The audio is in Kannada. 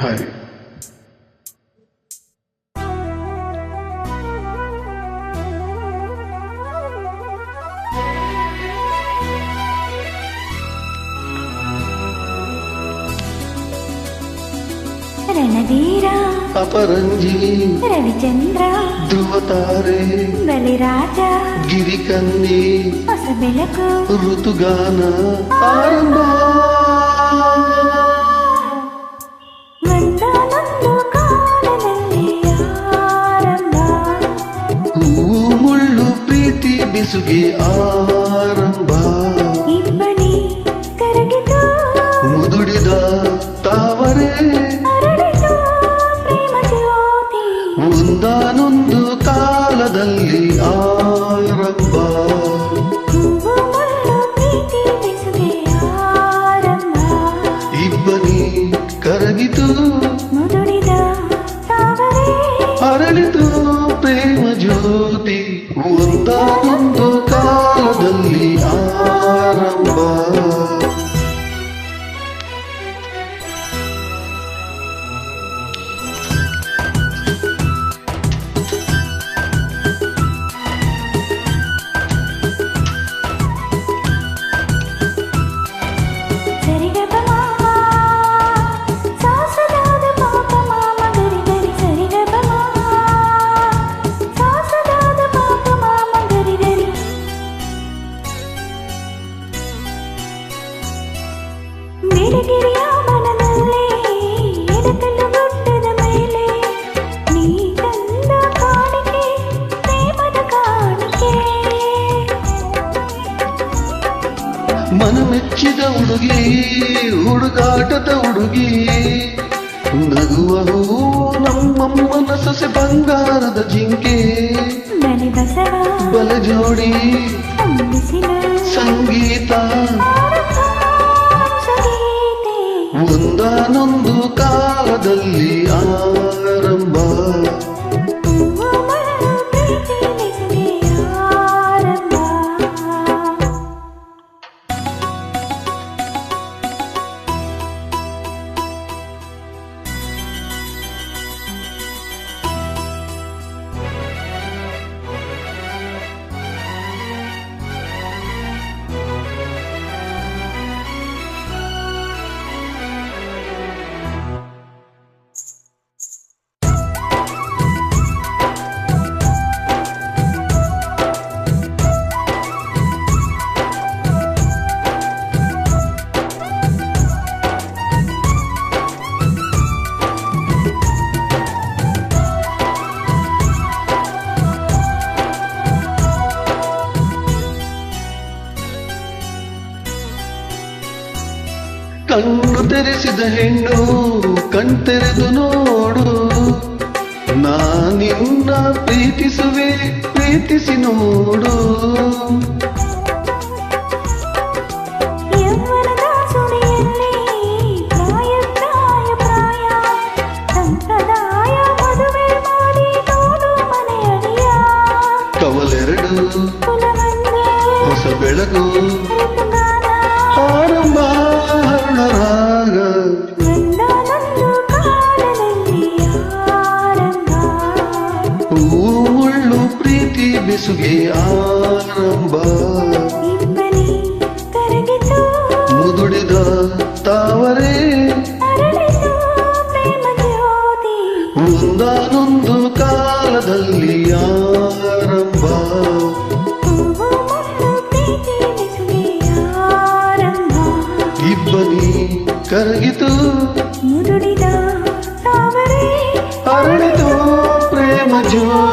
ಹಾಯ್. ರಣಧೀರ ಅಪರಂಜಿ ರವಿಚಂದ್ರ ಧ್ರುವತಾರೆ ಬಲಿರಾಜ ಗಿರಿಕನ್ನಿ ಹೊಸ ಬೆಳಕು ಋತುಗಾನ ಆರಂಭ. ಒಂದಾನೊಂದು ಕಾಲದಲ್ಲಿ ಆರಂಭ. ಹೂವು ಮುಳ್ಳು ಪ್ರೀತಿ ಬಿಸುಗೆ ಆರಂಭ. ಇಬ್ಬನಿ ಕರಗಿತು ಮುದುಡಿದ ತಾವರೆ ಅರಳಿತು ಪ್ರೇಮ ಜ್ಯೋತಿ. ಒಂದಾನೊಂದು ಕಾಲದಲ್ಲಿ ಆರಂಭ. ಹೂವು ಮುಳ್ಳು ಪ್ರೀತಿ ಬಿಸುಗೆ ಆರಂಭ. ಇಬ್ಬನಿ ಕರಗಿತು ಮುದುಡಿದ ತಾವರೆ ಅರಳಿತು ಪ್ರೇಮ ಜ್ಯೋತಿ. ಒಂದಾನೊಂದು ಕಾಲದಲ್ಲಿ ಆರಂಭ. ನೀಲಗಿರಿಯ ಮನದಲ್ಲಿ ಎಡಕಲ್ಲು ಗುಡ್ಡದ ಮೇಲೆ ನೀ ತಂದ ಕಾಣಿಕೆ ಪ್ರೇಮದ ಕಾಣಿಕೆ. ಮನಮೆಚ್ಚಿದ ಹುಡುಗಿ ಹುಡುಗಾಟದ ಹುಡುಗಿ ನಗುವ ಹೂವು ನಮ್ಮಮ್ಮನ ಸೊಸೆ ಬಂಗಾರದ ಜಿಂಕೆ. ಬಲಿ ಬಸವ ಬಲ ಜೋಡಿ ಅಂಬಿಸಿನ ಸಂಗೀತ ಸಂಗೀತೆ. ಒಂದಾನೊಂದು ಕಾಲದಲ್ಲಿ ಆರಂಭ. ಹೂವು ಮುಳ್ಳು ಪ್ರೀತಿ ಬಿಸುಗೆ ಆರಂಭ. ಕಣ್ಣು ತೆರೆಸಿದ ಹೆಣ್ಣು ಕಣ್ತೆರೆದು ನೋಡು. ನಾನಿನ್ನ ಪ್ರೀತಿಸುವೆ ಪ್ರೀತಿಸಿ ನೋಡು. ಯೌವನದ ಸುಳಿಯಲ್ಲಿ ಪ್ರಾಯ ಪ್ರಾಯ ಪ್ರಾಯ ಸಂಪ್ರದಾಯ ಮದುವೆ ಮಾಡಿ ನೋಡು ಮನೆಯಡಿಯ. ಕವಲೆರಡು ಕುಲವೊಂದು ಹೊಸ ಬೆಳಕು ಋತುಗಾನ ಆರಂಭ ಹರಣರಾಗ. ಒಂದಾನೊಂದು ಕಾಲದಲ್ಲಿ ಆರಂಭ. ಹೂವು ಮುಳ್ಳು ಪ್ರೀತಿ ಬೆಸುಗೆ ಆರಂಭ. ಇಬ್ಬನಿ ಕರಗಿತು ಮುದುಡಿದ ತಾವರೆ ಅರಳಿತು ಪ್ರೇಮ ಜ್ಯೋತಿ. ಒಂದಾನೊಂದು ಕಾಲದಲ್ಲಿ ಆರಂಭ. ಹೂವು ಮುಳ್ಳು ಪ್ರೀತಿ ಬಿಸುಗೆ ಆರಂಭ. ಇಬ್ಬನಿ ಕರಗಿತು ಮುದುಡಿದ ತಾವರೆ ಅರಳಿತು ಪ್ರೇಮ ಜ್ಯೋತಿ.